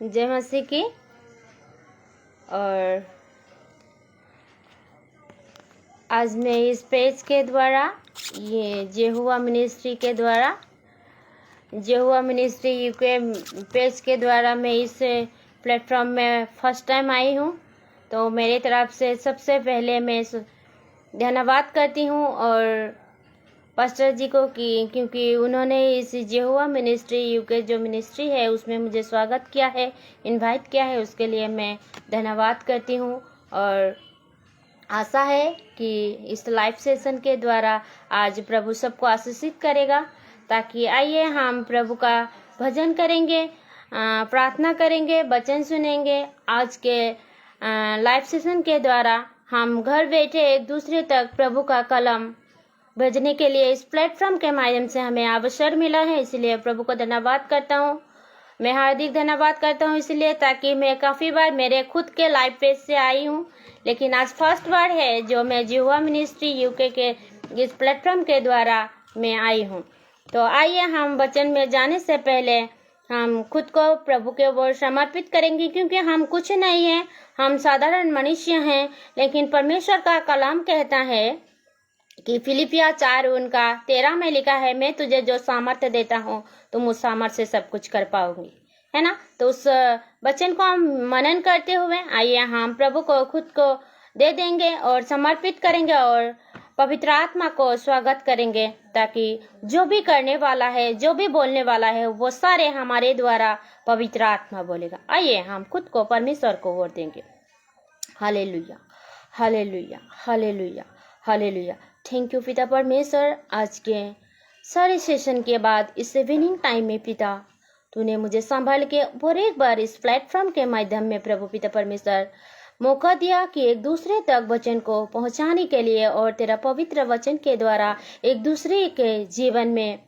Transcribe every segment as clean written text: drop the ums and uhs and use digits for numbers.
जय मसीह की। और आज मैं इस पेज के द्वारा, ये जेहुआ मिनिस्ट्री के द्वारा, जेहुआ मिनिस्ट्री यूके पेज के द्वारा मैं इस प्लेटफॉर्म में फर्स्ट टाइम आई हूँ। तो मेरी तरफ से सबसे पहले मैं धन्यवाद करती हूँ और पास्टर जी को क्योंकि उन्होंने इस जेहुआ मिनिस्ट्री यूके जो मिनिस्ट्री है उसमें मुझे स्वागत किया है, इनवाइट किया है, उसके लिए मैं धन्यवाद करती हूँ। और आशा है कि इस लाइव सेशन के द्वारा आज प्रभु सबको आशीषित करेगा। ताकि आइए हम प्रभु का भजन करेंगे, प्रार्थना करेंगे, वचन सुनेंगे। आज के लाइव सेशन के द्वारा हम घर बैठे एक दूसरे तक प्रभु का कलम भेजने के लिए इस प्लेटफॉर्म के माध्यम से हमें अवसर मिला है, इसलिए प्रभु को धन्यवाद करता हूँ। मैं हार्दिक धन्यवाद करता हूँ इसलिए ताकि मैं काफ़ी बार मेरे खुद के लाइव पेज से आई हूँ, लेकिन आज फर्स्ट बार है जो मैं जेहुआ मिनिस्ट्री यूके के इस प्लेटफॉर्म के द्वारा मैं आई हूँ। तो आइए हम वचन में जाने से पहले हम खुद को प्रभु के ओर समर्पित करेंगे, क्योंकि हम कुछ नहीं है, हम साधारण मनुष्य हैं। लेकिन परमेश्वर का कलाम कहता है कि फिलिपिया 4:13 में लिखा है, मैं तुझे जो सामर्थ्य देता हूँ तुम उस सामर्थ्य से सब कुछ कर पाओगी, है ना। तो उस वचन को हम मनन करते हुए आइए हम प्रभु को खुद को दे देंगे और समर्पित करेंगे और पवित्र आत्मा को स्वागत करेंगे, ताकि जो भी करने वाला है, जो भी बोलने वाला है, वो सारे हमारे द्वारा पवित्र आत्मा बोलेगा। आइए हम खुद को परमेश्वर को वोट देंगे। Hallelujah, hallelujah, hallelujah, hallelujah. Thank you पिता परमेश्वर, आज के सारे सेशन के बाद इस इवनिंग टाइम में पिता तूने मुझे संभाल के और एक बार इस प्लेटफॉर्म के माध्यम में प्रभु पिता परमेश्वर मौका दिया कि एक दूसरे तक वचन को पहुंचाने के लिए और तेरा पवित्र वचन के द्वारा एक दूसरे के जीवन में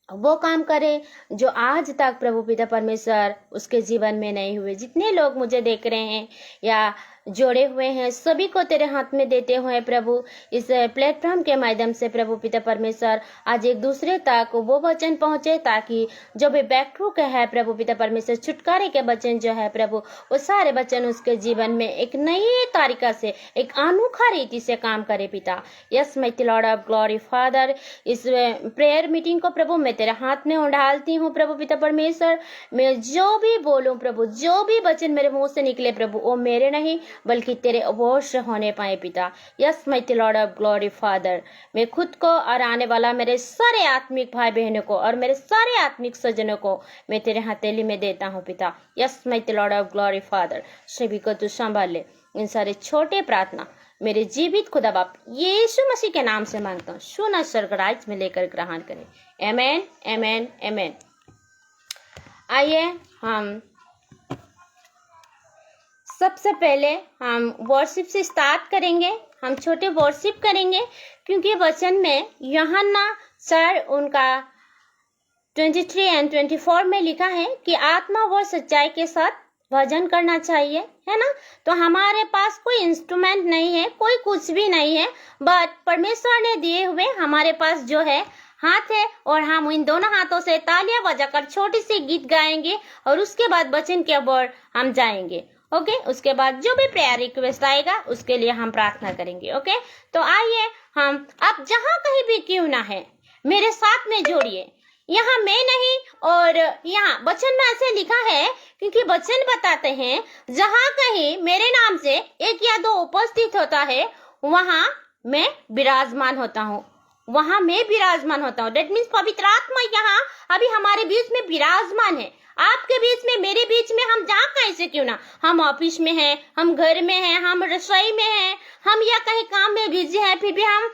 वो काम करे जो आज तक प्रभु पिता परमेश्वर उसके जीवन में नहीं हुए। जितने लोग मुझे देख रहे हैं या जोड़े हुए हैं, सभी को तेरे हाथ में देते हुए प्रभु इस प्लेटफॉर्म के माध्यम से प्रभु पिता परमेश्वर आज एक दूसरे तक वो वचन पहुंचे, ताकि जो भी बैकथ्रू के है प्रभु पिता परमेश्वर, छुटकारे के वचन जो है प्रभु, वो सारे वचन उसके जीवन में एक नई तरीका से, एक अनोखा रीति से काम करे पिता। Yes mighty Lord of glory father, इस प्रेयर मीटिंग को प्रभु मैं तेरे हाथ में डालती हूँ प्रभु पिता परमेश्वर। मैं जो भी बोलूं प्रभु, जो भी वचन मेरे मुंह से निकले प्रभु, वो मेरे नहीं बल्कि तेरे अवश्य होने पाए पिता। Yes mighty Lord of glory father, मैं खुद को और आने वाला मेरे सारे आत्मिक भाई बहनों को और मेरे सारे आत्मिक सज्जनों को मैं तेरे हथेली में देता हूँ पिता। Yes mighty Lord of glory father, सभी को तू संभाल ले। इन सारे छोटे प्रार्थना मेरे जीवित खुदा बाप यीशु मसीह के नाम से मांगता हूँ, सुना स्वर्गराज में लेकर ग्रहण करें। आमेन, आमेन, आमेन। आइए हम सबसे पहले हम वर्शिप से स्टार्ट करेंगे। हम छोटे वर्शिप करेंगे क्योंकि वचन में यूहन्ना 4 उनका 23 और 24 में लिखा है कि आत्मा व सच्चाई के साथ भजन करना चाहिए, है ना। तो हमारे पास कोई इंस्ट्रूमेंट नहीं है, कोई कुछ भी नहीं है, बट परमेश्वर ने दिए हुए हमारे पास जो है हाथ है, और हम इन दोनों हाथों से तालियां बजाकर छोटी सी गीत गाएंगे और उसके बाद वचन के ओर हम जाएंगे। ओके, उसके बाद जो भी प्रेयर रिक्वेस्ट आएगा उसके लिए हम प्रार्थना करेंगे। ओके, तो आइए हम, आप जहां कहीं भी क्यों ना है, मेरे साथ में जोड़िए। यहाँ मैं नहीं, और यहाँ वचन में ऐसे लिखा है, क्योंकि वचन बताते हैं जहां कहीं मेरे नाम से एक या दो उपस्थित होता है वहां मैं विराजमान होता हूँ, वहां मैं विराजमान होता हूँ। दैट मीन्स पवित्र आत्मा यहाँ अभी हमारे बीच में विराजमान है, आपके बीच में, मेरे बीच में। हम जहाँ कहीं से क्यों ना, हम ऑफिस में हैं, हम घर में हैं, हम रसोई में हैं, हम या कहीं काम में बिजी हैं, फिर भी हम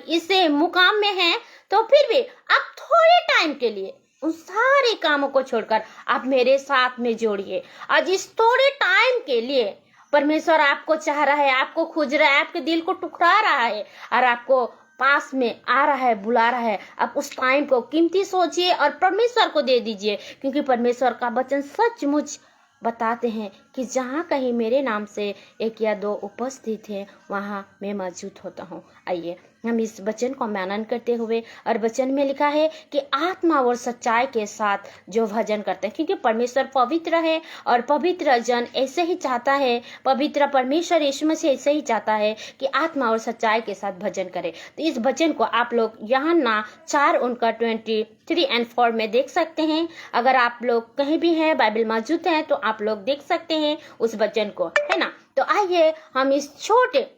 इस मुकाम में हैं, तो फिर भी आप थोड़े टाइम के लिए उन सारे कामों को छोड़कर आप मेरे साथ में जोड़िए। आज इस थोड़े टाइम के लिए परमेश्वर आपको चाह रहा है, आपको खोज रहा है, आपके दिल को टुकरा रहा है और आपको पास में आ रहा है, बुला रहा है। आप उस टाइम को कीमती सोचिए और परमेश्वर को दे दीजिए, क्योंकि परमेश्वर का वचन सचमुच बताते हैं कि जहाँ कहीं मेरे नाम से एक या दो उपस्थित हैं वहाँ मैं मौजूद होता हूँ। आइए हम इस वचन को मनन करते हुए, और वचन में लिखा है कि आत्मा और सच्चाई के साथ जो भजन करते हैं, क्योंकि परमेश्वर पवित्र है और पवित्र जन ऐसे ही चाहता है, पवित्र परमेश्वर यीशु मसीह ऐसे ही चाहता है कि आत्मा और सच्चाई के साथ भजन करे। तो इस वचन को आप लोग यूहन्ना 4 उनका 23 और 4 में देख सकते हैं। अगर आप लोग कहीं भी हैं, बाइबल मौजूद है, तो आप लोग देख सकते हैं उस वचन को, है ना। तो आइए हम इस छोटे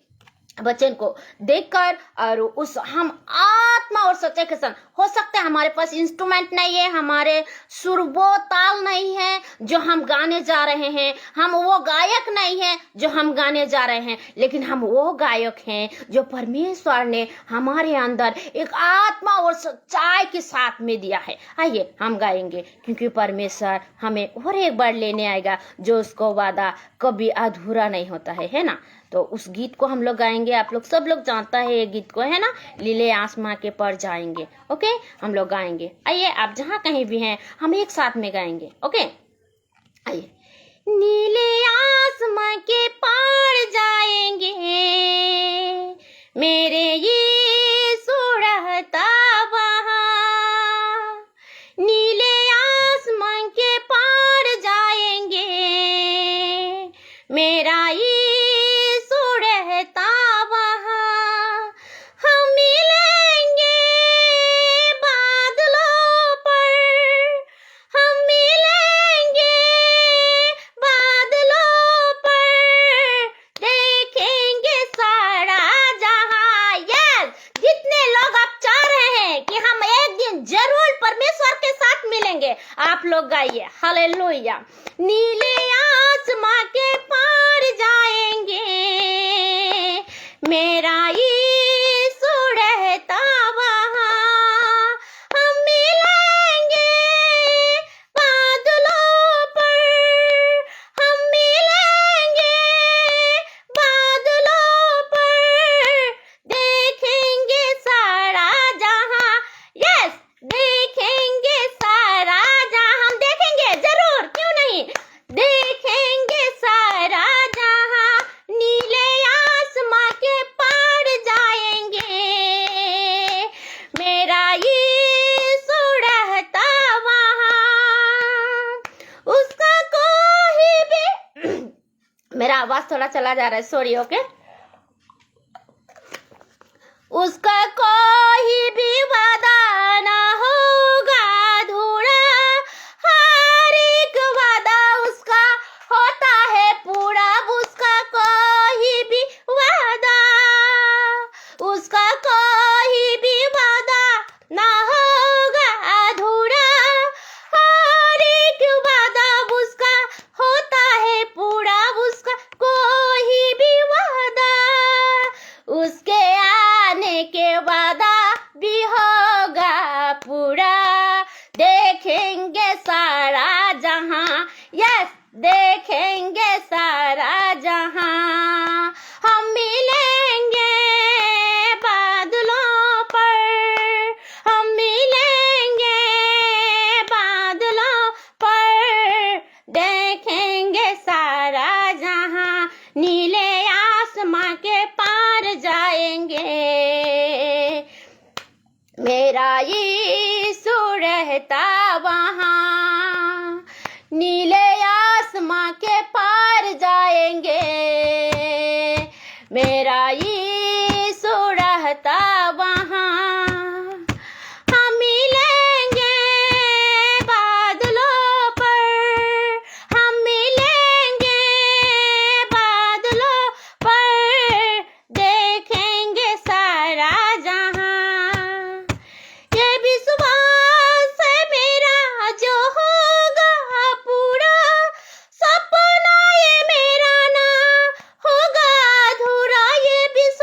वचन को देखकर और उस हम आत्मा और सच्चाई के साथ, हो सकता है हमारे पास इंस्ट्रूमेंट नहीं है, हमारे सुरबो ताल नहीं है जो हम गाने जा रहे हैं, हम वो गायक नहीं है जो हम गाने जा रहे हैं, लेकिन हम वो गायक हैं जो परमेश्वर ने हमारे अंदर एक आत्मा और सच्चाई के साथ में दिया है। आइए हम गाएंगे, क्योंकि परमेश्वर हमें और एक बार लेने आएगा, जो उसको वादा कभी अधूरा नहीं होता है ना। तो उस गीत को हम लोग गाएंगे, आप लोग सब लोग जानता है ये गीत को, है ना, लीले आसमां के पर जाएंगे। ओके, हम लोग गाएंगे। आइए आप जहाँ कहीं भी हैं हम एक साथ में गाएंगे। ओके, आइए। नीले आसमां के पार जाएंगे, मेरे यीशु रहता वहाँ। नीले आसमां के पार जाएंगे, मेरा आप लोग गाइए हालेलुया। नीले आसमां के पार जाएंगे, मेरा यीशु रहता वहाँ। हम मिलेंगे बादलों पर, हम मिलेंगे बादलों पर, देखेंगे सारा जहां। यस, देखेंगे सारा जहां, हम देखेंगे जरूर, क्यों नहीं, देखेंगे सारा जहां। नीले आसमां के पार जाएंगे, मेरा यीशु रहता वहाँ। उसका कोई भी मेरा आवाज थोड़ा चला जा रहा है, सॉरी। ओके, उसका कोई भी वादा ना होगा अधूरा, हर एक वादा उसका होता है पूरा। उसका कोई भी वादा, उसका कोई भी वादा ना होगा अधूरा, हर एक वादा उसका होता है पूरा। उसका कोई भी वादा, उसके आने के वादा भी होगा पूरा। देखेंगे सारा जहां, यस, देखेंगे सारा जहां। हम मिलेंगे बादलों पर, हम मिलेंगे बादलों पर, देखेंगे सारा जहां। नीले आसमां के पार जाएंगे, मेरा यीशु रहता वहाँ। नीले आसमां के पार जाएंगे, मेरा यीशु रहता वहाँ। हम मिलेंगे बादलों पर, हम मिलेंगे बादलों पर, देखेंगे सारा जहां। ये विश्वास है मेरा जो होगा पूरा, सपना ये मेरा ना होगा अधूरा। ये विश्वास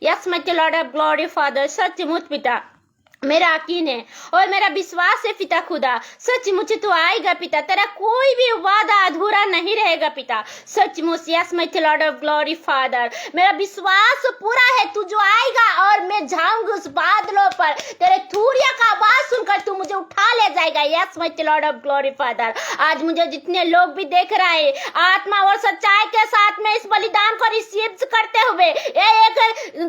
yes my Lord of glory father, सचमुच पिता मेरा यकीन है और मेरा विश्वास है पिता खुदा, सचमुच तू आएगा पिता, तेरा कोई भी वादा अधूरा नहीं रहेगा पिता, सचमुच। Yes my Lord of glory father, मेरा विश्वास पूरा है तू जो आएगा और मैं जाऊंगी उस बादलों पर, तेरे थूरिया का आवाज सुनकर तू मुझे उठा ले जाएगा। Yes my Lord of glory father, आज मुझे जितने लोग भी देख रहे हैं आत्मा और सच्चाई के साथ में इस बलिदान को रिसीव करते हुए, ये एक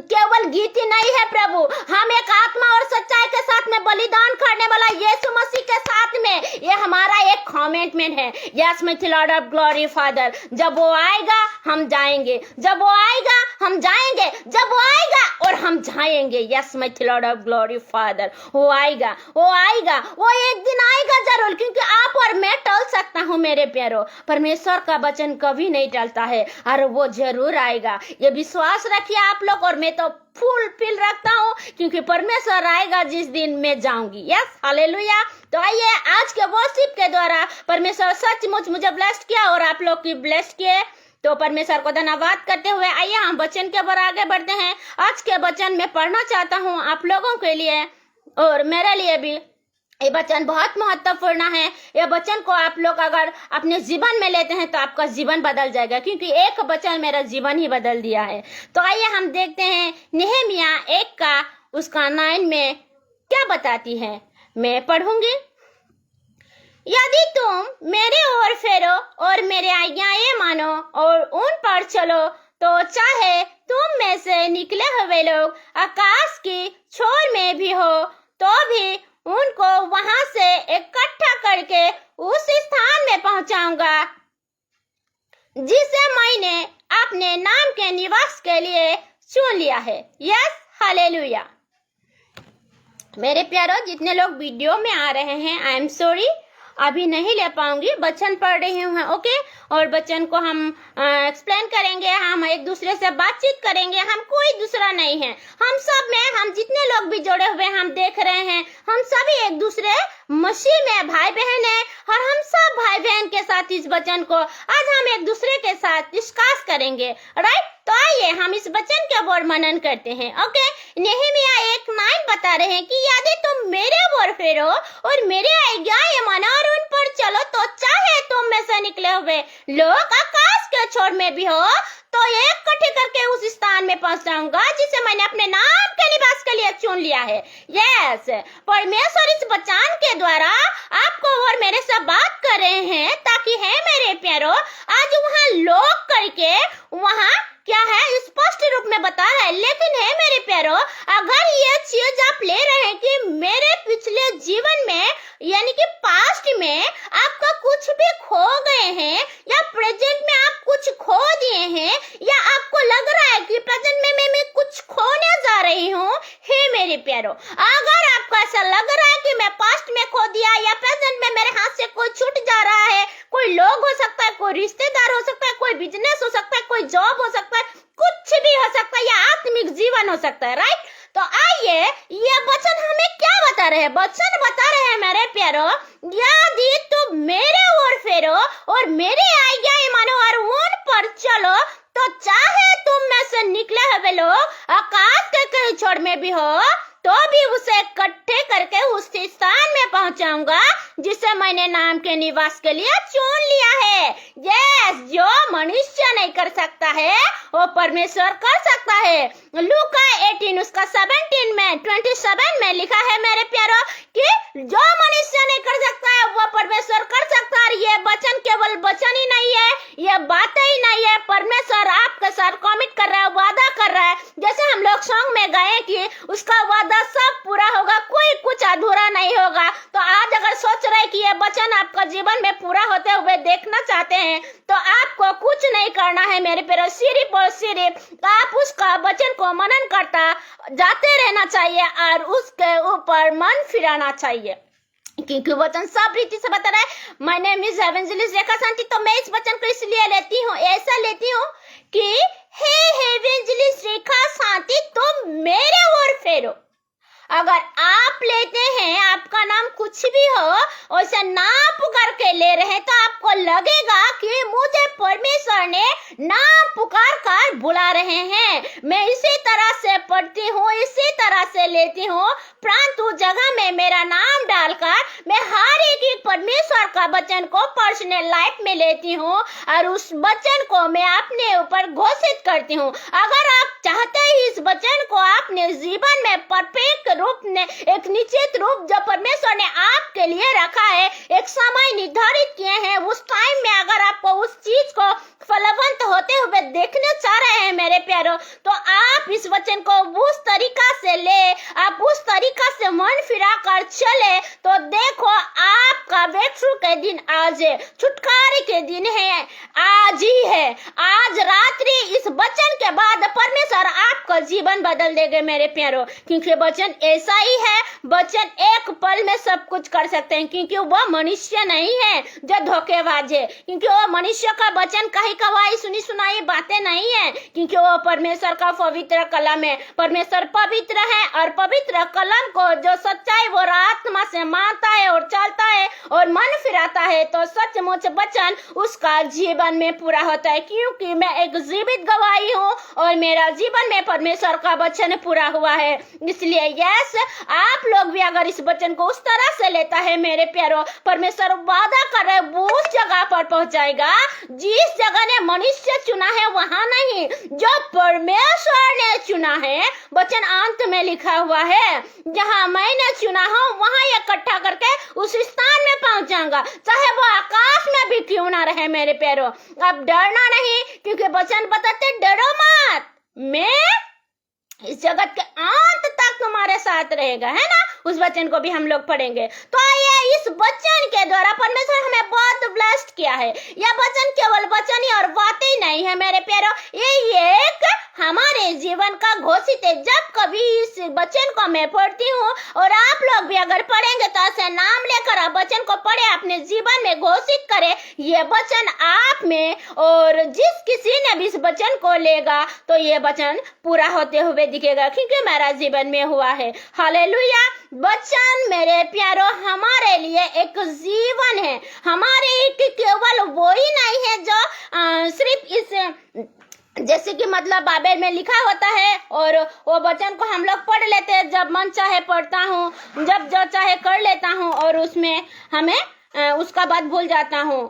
केवल गीत ही नहीं है प्रभु, हम एक आत्मा और सच्चाई के साथ में बलिदान करने वाला यीशु मसीह के साथ में, ये हमारा एक कमिटमेंट है। Yes my Lord of glory father, जब वो आएगा हम जाएंगे, जब वो आएगा हम जाएंगे, जब वो आएगा और हम जाएंगे। Yes my Lord of glory father, वो आएगा, वो आएगा, वो एक दिन आएगा जरूर, क्योंकि आप और मैं टल सकता हूँ मेरे प्यारों, परमेश्वर का वचन कभी नहीं टलता है और वो जरूर आएगा। ये विश्वास रखिए आप लोग, और मैं तो फुल फिल रखता हूँ क्योंकि परमेश्वर आएगा जिस दिन मैं जाऊंगी। Yes hallelujah. तो आइए आज के वर्शिप के द्वारा परमेश्वर सचमुच मुझे ब्लेस्ड किया और आप लोग की ब्लेस्ड किए, तो परमेश्वर को धन्यवाद करते हुए आइए हम वचन के बारे आगे बढ़ते हैं। आज के वचन में पढ़ना चाहता हूँ आप लोगों के लिए और मेरे लिए भी। ये वचन बहुत महत्वपूर्ण है। ये वचन को आप लोग अगर अपने जीवन में लेते हैं तो आपका जीवन बदल जाएगा, क्योंकि एक वचन मेरा जीवन ही बदल दिया है। तो आइए हम देखते हैं नेहमिया 1 का उसका 9 में क्या बताती है। मैं पढ़ूंगी। यदि तुम मेरे ओर फेरो और मेरे आज्ञाएं मानो और उन पर चलो, तो चाहे तुम में से निकले हुए लोग आकाश की छोर में भी हो तो भी उनको वहां से इकट्ठा करके उस स्थान में पहुंचाऊंगा जिसे मैंने अपने नाम के निवास के लिए चुन लिया है। Yes hallelujah. मेरे प्यारों, जितने लोग वीडियो में आ रहे हैं, आई एम सॉरी, अभी नहीं ले पाऊंगी, वचन पढ़ रही हूँ, ओके। और वचन को हम एक्सप्लेन करेंगे, हम एक दूसरे से बातचीत करेंगे, हम कोई दूसरा नहीं है, हम सब में, हम जितने लोग भी जुड़े हुए हम देख रहे हैं, हम सभी एक दूसरे मसीह में भाई बहन है और हम सब भाई बहन के साथ इस वचन को आज हम एक दूसरे के साथ डिस्कस करेंगे, राइट। तो आइए हम इस वचन के ओर मनन करते हैं, ओके। नेहमिया 1:9 बता रहे हैं कि यदि तुम मेरे ओर फेरो और मेरे आज्ञाएं मानो और उन पर चलो, तो चाहे तुम में से निकले हुए लोग आकाश के छोर में भी हो तो इकट्ठे करके उस स्थान में पहुंचाऊंगा जिसे मैंने अपने नाम के निवास के लिए चुन लिया है। यस, परमेश्वर इस वचन के द्वारा आपको और मेरे से बात कर रहे हैं, ताकि है मेरे प्यारों, आज वहाँ लोग करके वहाँ क्या है स्पष्ट रूप में बता है। लेकिन है मेरे प्यारों, अगर ये चीज आप ले रहे हैं कि मेरे पिछले जीवन में यानी कि पास्ट में आपका कुछ भी खो गए हैं या प्रेजेंट में आप कुछ खो दिए हैं, या आपको लग रहा है कि प्रेजेंट में मैं कुछ खोने जा रही हूँ, हे मेरे प्यारों, अगर आपको ऐसा लग रहा है कि मैं पास्ट में खो दिया या प्रेजेंट में मेरे हाथ से कोई छूट जा रहा है, कोई लोग हो सकता है, कोई रिश्तेदार हो सकता है, कोई बिजनेस हो सकता है, कोई जॉब हो सकता है, कुछ भी हो सकता है, या आत्मिक जीवन हो सकता है, राइट। तो आइए ये वचन हमें क्या बता रहे हैं। वचन बता रहे हैं मेरे प्यारों, यदि तुम मेरे ओर फेरो और मेरे आज्ञाएं मानो और उन पर चलो, तो चाहे तुम में से निकले हुए लोग आकाश के कहीं छोर में भी हो तो भी उसे इकट्ठे करके उस स्थान में पहुंचाऊंगा जिसे मैंने नाम के निवास के लिए चुन लिया है। यस, जो मनुष्य नहीं कर सकता है वो परमेश्वर कर सकता है। लूका 18 उसका 17 में 27 में लिखा है मेरे प्यारों कि जो मनुष्य नहीं कर सकता है वो परमेश्वर कर सकता है। ये वचन केवल वचन ही नहीं है, ये बातें ही नहीं है, परमेश्वर आपके साथ कमिट कर रहा है, वादा कर रहा है। जैसे हम लोग सॉन्ग में गाए कि उसका वादा सब पूरा होगा, कोई कुछ अधूरा नहीं होगा। तो आज अगर सोच रहे कि ये वचन आपका जीवन में पूरा होते हुए देखना चाहते हैं तो आपको कुछ नहीं करना है मेरे प्यारे, सिर्फ और सिर्फ आप उसका वचन को मनन करता जाते रहना चाहिए और उसके ऊपर मन फिराना चाहिए, क्योंकि वचन सब रीति से बता रहा है। माय नेम इज एवेंजलिस्ट रेखा शांति। तो मैं इस वचन को इसलिए लेती हूँ, ऐसा लेती हूँ कि हे एवेंजलिस्ट रेखा शांति, तुम मेरे ओर फेरो। अगर आप लेते हैं, आपका नाम कुछ भी हो, उसे नाम पुकार के ले रहे तो आपको लगेगा कि मुझे परमेश्वर ने नाम पुकार कर बुला रहे हैं। मैं इसी तरह से पढ़ती हूँ, इसी तरह से लेती हूँ, परंतु जगह में मेरा नाम डालकर मैं हर एक परमेश्वर का वचन को पर्सनल लाइफ में लेती हूँ और उस वचन को मैं अपने ऊपर घोषित करती हूँ। अगर आप चाहते हैं इस वचन को अपने जीवन में परफेक्ट रूप में, एक निश्चित रूप जो परमेश्वर ने आपके लिए रखा है, एक समय निर्धारित किए हैं, उस टाइम में अगर आपको उस चीज को फलवंत होते हुए देखने चाह रहे हैं मेरे प्यारो, तो आप इस वचन को उस तरीका से ले, आप उस तरीका से मन फिरा कर चले, तो देखो आपका ब्रेकथ्रू के दिन आज है, छुटकारे के दिन है, आज ही है। आज रात्रि इस वचन के बाद परमेश्वर आपका जीवन बदल देंगे मेरे प्यारो, क्योंकि वचन ऐसा ही है, वचन एक पल में सब कुछ कर सकते हैं, क्योंकि वह मनुष्य नहीं है जो धोखेबाज है, क्योंकि वो मनुष्य का वचन कहीं कवाई सुनी सुनाई बातें नहीं है, क्योंकि वो परमेश्वर का पवित्र कलम है। परमेश्वर पवित्र है और पवित्र कलम को जो सच्चाई वो आत्मा से मानता है और चलता है और मन फिराता है, तो सचमुच वचन उसका जीवन में पूरा होता है। क्योंकि मैं एक जीवित गवाही हूँ और मेरा जीवन में परमेश्वर का वचन पूरा हुआ है। इसलिए यस, आप लोग भी अगर इस वचन को उस तरह से लेता है मेरे प्यारो, परमेश्वर वादा कर रहे वो उस जगह पर पहुंचाएगा जिस जगह ने मनुष्य चुना है, वहां नहीं, जो परमेश्वर ने चुना है। वचन अंत में लिखा हुआ है, जहां मैंने चुना हो वहां इकट्ठा करके उस स्थान में पहुंच जाऊंगा, चाहे वो आकाश में भी क्यों ना रहे मेरे प्यारो। अब डरना नहीं, क्योंकि वचन बताते डरो मत, मैं इस जगत के अंत तक तुम्हारे साथ रहेगा, है ना। उस वचन को भी हम लोग पढ़ेंगे। तो आइए, इस वचन के द्वारा परमेश्वर हमें बहुत ब्लेस्ड किया है। यह वचन केवल वचन ही और बातें ही नहीं है मेरे प्यारो, ये एक हमारे जीवन का घोषित है। जब कभी इस वचन को मैं पढ़ती हूँ और आप लोग भी अगर पढ़ेंगे तो ऐसे नाम लेकर आप वचन को पढ़े, अपने जीवन में घोषित करे ये वचन आप में, और जिस किसी ने भी इस वचन को लेगा तो ये वचन पूरा होते हुए दिखेगा, क्योंकि मेरा जीवन में हुआ है। हालेलुया। वचन मेरे प्यारो हमारे लिए एक जीवन है, हमारे एक केवल वो ही नहीं है जो सिर्फ इस जैसे कि मतलब बाइबल में लिखा होता है और वो वचन को हम लोग पढ़ लेते हैं, जब मन चाहे पढ़ता हूँ, जब जो चाहे कर लेता हूँ और उसमें हमें उसका बात भूल जाता हूँ,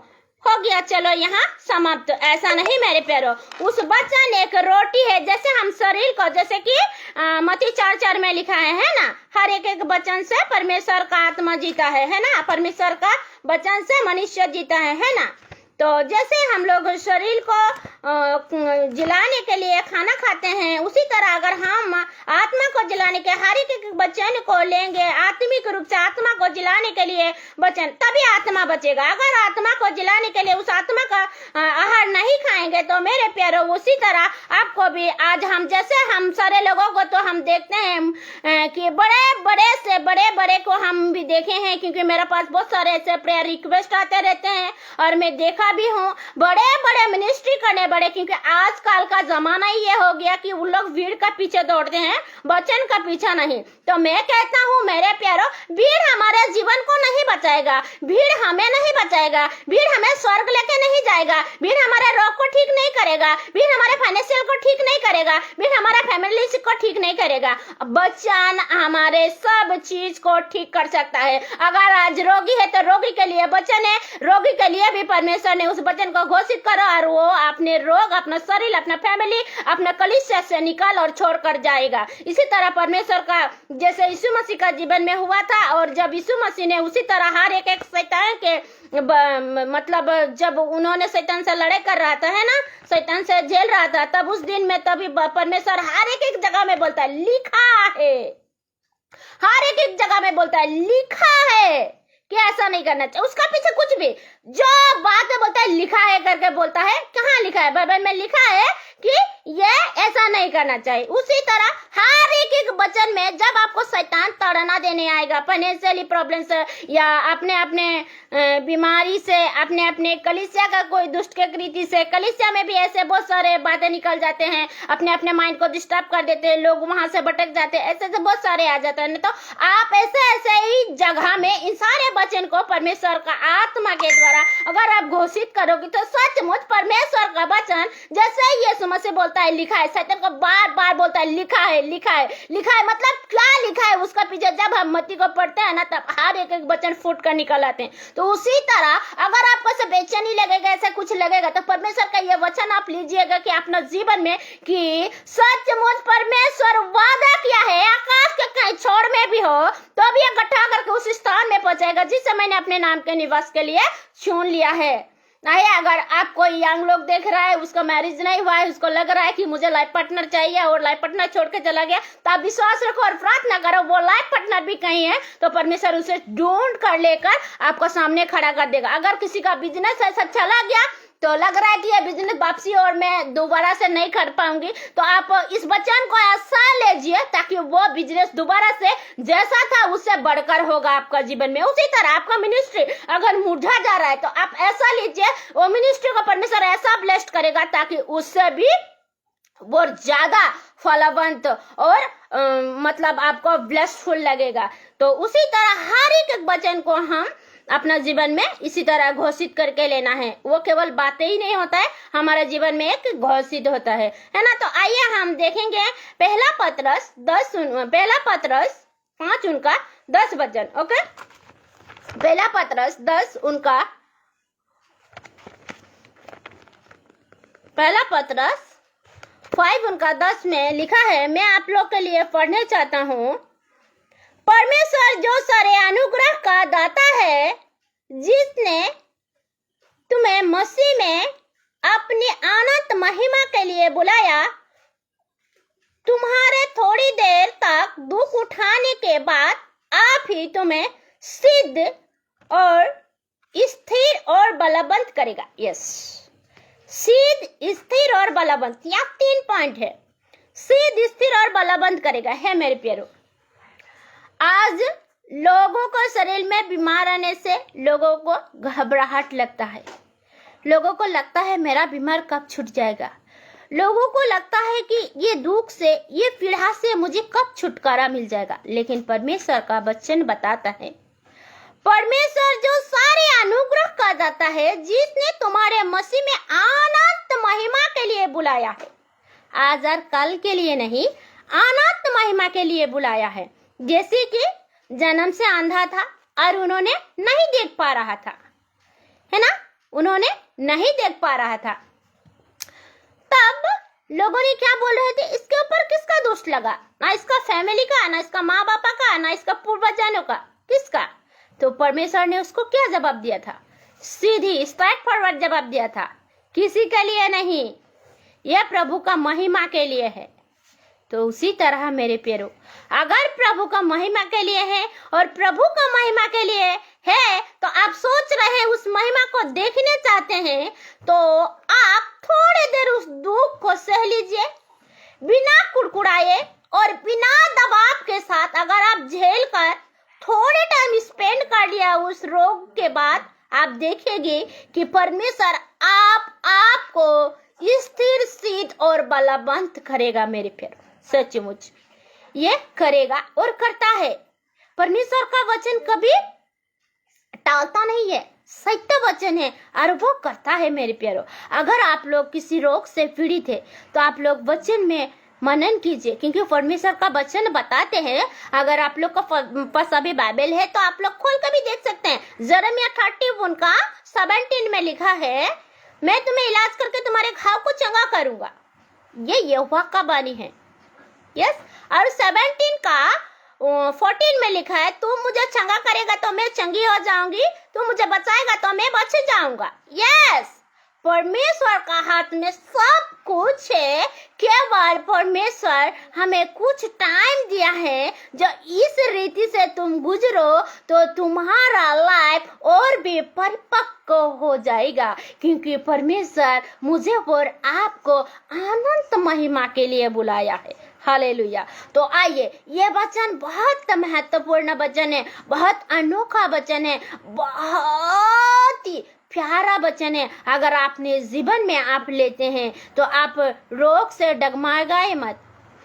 हो गया चलो यहाँ समाप्त। ऐसा नहीं मेरे प्यारो, उस वचन एक रोटी है, जैसे हम शरीर को, जैसे कि मत्ती 4:4 में लिखा है ना, हर एक वचन से परमेश्वर का आत्मा जीता है ना, परमेश्वर का वचन से मनुष्य जीता है ना। तो जैसे हम लोग शरीर को जिलाने के लिए खाना खाते हैं, उसी तरह अगर हम आत्मा को जिलाने के हर एक वचन को लेंगे, आत्मिक रूप से आत्मा को जिलाने के लिए वचन, तभी आत्मा बचेगा। अगर आत्मा को जिलाने के लिए उस आत्मा का आहार नहीं खाएंगे तो मेरे प्यारो उसी तरह आपको भी, आज हम जैसे हम सारे लोगों को तो हम देखते हैं कि बड़े बड़े को हम भी देखे हैं, क्योंकि मेरे पास बहुत सारे ऐसे प्रेयर रिक्वेस्ट आते रहते हैं और मैं देखा भी हूँ, बड़े मिनिस्ट्री करने बड़े, क्योंकि आजकल का जमाना ये हो गया कि उन लोग भीड़ का पीछे दौड़ते हैं, वचन का पीछा नहीं। तो मैं कहता हूँ मेरे प्यारो, भीड़ हमारे जीवन को नहीं बचाएगा, भीड़ हमें नहीं बचाएगा, भीड़ हमें स्वर्ग लेके नहीं जाएगा, भीड़ हमारे रोग को ठीक नहीं करेगा, भीड़ हमारे फाइनेंशियल को ठीक नहीं करेगा, भीड़ हमारे फैमिली को ठीक नहीं करेगा। वचन हमारे सब चीज को ठीक कर सकता है। अगर आज रोगी है तो रोगी के लिए वचन है, रोगी के लिए भी परमेश्वर ने उस वचन को घोषित करो और वो अपने रोग, अपना शरीर, अपना फैमिली, अपने कलीसिया से निकाल और छोड़ कर जाएगा। इसी तरह परमेश्वर का, जैसे यीशु मसीह का जीवन में हुआ था, और जब यीशु मसीह ने उसी तरह हर एक शैतान के मतलब जब उन्होंने शैतान से लड़ाई कर रहा था, है ना, शैतान से झेल रहा था, तब उस दिन में तभी परमेश्वर हर एक जगह में बोलता है लिखा है, हर एक जगह में बोलता है लिखा है कि ऐसा नहीं करना चाहिए। उसका पीछे कुछ भी जो बात बोलता है लिखा है करके बोलता है, कहाँ लिखा है? बाइबल में लिखा है कि ये ऐसा नहीं करना चाहिए। उसी तरह हर एक वचन में जब आपको शैतान ताड़ना देने आएगा, फाइनेंशियली प्रॉब्लम से या अपने बीमारी से, अपने अपने कलीसिया का कोई दुष्ट के कृति से, कलीसिया में भी ऐसे बहुत सारे बातें निकल जाते हैं, अपने अपने माइंड को डिस्टर्ब कर देते हैं, लोग वहां से भटक जाते हैं, ऐसे बहुत सारे आ जाते हैं। तो आप ऐसे ही जगह में इन सारे वचन को परमेश्वर का आत्मा के द्वारा अगर आप घोषित करोगे तो सचमुच परमेश्वर का वचन जैसे यीशु मसीह बोलता है लिखा है, शैतान को बार बार बोलता है लिखा है लिखा है लिखा है, मतलब क्या लिखा है उसका पीछे जब हम मत्ती को पढ़ते हैं ना तब हर एक वचन फूट कर निकल आते हैं। तो उसी तरह अगर आपको सब बेचैनी लगेगा, ऐसा कुछ लगेगा, तो परमेश्वर का ये वचन आप लीजिएगा कि अपना जीवन में कि सचमुच परमेश्वर वादा किया है आकाश के कहीं छोर में भी हो तो भी इकट्ठा करके उस स्थान में पहुंचाएगा जिसे मैंने अपने नाम के निवास के लिए चुन लिया है। नहीं, अगर आप कोई यंग लोग देख रहा है, उसका मैरिज नहीं हुआ है, उसको लग रहा है कि मुझे लाइफ पार्टनर चाहिए और लाइफ पार्टनर छोड़ के चला गया, तो आप विश्वास रखो और प्रार्थना करो वो लाइफ पार्टनर भी कहीं है तो परमेश्वर उसे ढूंढ कर लेकर आपको सामने खड़ा कर देगा। अगर किसी का बिजनेस ऐसा चला गया तो लग रहा है कि ये बिजनेस वापसी और मैं दोबारा से नहीं कर पाऊंगी, तो आप इस वचन को ऐसा लीजिए ताकि वो बिजनेस दोबारा से जैसा था उससे बढ़कर होगा आपका जीवन में। उसी तरह आपका मिनिस्ट्री अगर मुरझा जा रहा है तो आप ऐसा लीजिए, वो मिनिस्ट्री को परमेश्वर ऐसा ब्लेस्ड करेगा ताकि उससे भी वो ज्यादा फलवंत और मतलब आपको ब्लेसफुल लगेगा। तो उसी तरह हर एक वचन को हम अपना जीवन में इसी तरह घोषित करके लेना है। वो केवल बातें ही नहीं होता है, हमारे जीवन में एक घोषित होता है ना। तो आइए हम देखेंगे पहला पत्रस 5 उनका 10 वचन। ओके, पहला पत्रस 10 उनका पहला पत्रस 5 उनका 10 में लिखा है, मैं आप लोग के लिए पढ़ने चाहता हूँ। परमेश्वर जो सारे अनुग्रह का दाता है, जिसने तुम्हें मसीह में अपनी अनंत महिमा के लिए बुलाया, तुम्हारे थोड़ी देर तक दुख उठाने के बाद आप ही तुम्हें सिद्ध और स्थिर और बलवंत करेगा। यस, सिद्ध, स्थिर और बलवंत, यह 3 पॉइंट है। सिद्ध, स्थिर और बलवंत करेगा है मेरे प्यारों। आज लोगों को शरीर में बीमार आने से लोगों को घबराहट लगता है, लोगों को लगता है मेरा बीमार कब छूट जाएगा, लोगों को लगता है कि ये दुख से, ये पीड़ा से मुझे कब छुटकारा मिल जाएगा। लेकिन परमेश्वर का वचन बताता है, परमेश्वर जो सारे अनुग्रह का दाता है, जिसने तुम्हारे मसीह में अनंत महिमा के लिए बुलाया है, आज और कल के लिए नहीं, अनंत महिमा के लिए बुलाया है। जैसे कि जन्म से अंधा था और उन्होंने नहीं देख पा रहा था, है ना, उन्होंने नहीं देख पा रहा था, तब लोगों ने क्या बोल रहे थे, इसके ऊपर किसका दोष लगा, ना इसका फैमिली का, ना इसका माँ बापा का, ना इसका पूर्वजों का, किसका। तो परमेश्वर ने उसको क्या जवाब दिया था, सीधी स्ट्रेट फॉरवर्ड जवाब दिया था, किसी के लिए नहीं, यह प्रभु का महिमा के लिए है। तो उसी तरह मेरे प्यारों, अगर प्रभु का महिमा के लिए है और प्रभु का महिमा के लिए है तो आप सोच रहे हैं उस महिमा को देखने चाहते हैं, तो आप थोड़ी देर उस दुख को सह लीजिए, बिना कुड़कुड़ाए और बिना दबाव के साथ। अगर आप झेल कर थोड़े टाइम स्पेंड कर लिया उस रोग के बाद, आप देखेंगे कि परमेश्वर आपको स्थिर, सिद्ध और बलवंत करेगा मेरे प्यारों। सचमुच ये करेगा और करता है। परमेश्वर का वचन कभी टालता नहीं है, सत्य वचन है और वो करता है मेरे प्यारों। अगर आप लोग किसी रोग से पीड़ित है तो आप लोग वचन में मनन कीजिए, क्योंकि परमेश्वर का वचन बताते हैं। अगर आप लोग का पास अभी बाइबल है तो आप लोग खोल कर भी देख सकते हैं। यिर्मयाह 31:17 में लिखा है, मैं तुम्हें इलाज करके तुम्हारे घाव को चंगा करूंगा। ये यहोवा का वाणी है। यस, और 14 में लिखा है, तू मुझे चंगा करेगा तो मैं चंगी हो जाऊंगी, तू मुझे बचाएगा तो मैं बच जाऊंगा। यस, परमेश्वर का हाथ में सब कुछ है, केवल परमेश्वर हमें कुछ टाइम दिया है। जो इस रीति से तुम गुजरो तो तुम्हारा लाइफ और भी परिपक्व हो जाएगा, क्योंकि परमेश्वर मुझे और आपको अनंत महिमा के लिए बुलाया है। हालेलुया। तो आइए, ये वचन बहुत महत्वपूर्ण वचन है, बहुत अनोखा वचन है, बहुत ही प्यारा वचन है। अगर आपने जीवन में आप लेते हैं तो आप रोग से डगमगाए मत,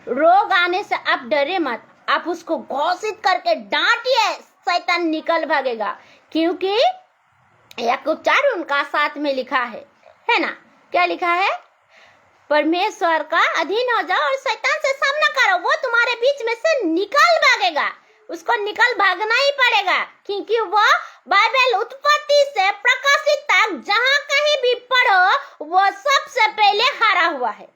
रोग आने से आप डरे मत, आप उसको घोषित करके डांटिए, शैतान निकल भागेगा। क्योंकि याकूब 4 उनका 7 में लिखा है ना, क्या लिखा है? परमेश्वर का अधीन हो जाओ और शैतान से सामना करो, वो तुम्हारे बीच में से निकल भागेगा। उसको निकल भागना ही पड़ेगा, क्योंकि वो बाइबल उत्पत्ति से प्रकाशित तक जहां कहीं भी पढ़ो वो सबसे पहले हारा हुआ है।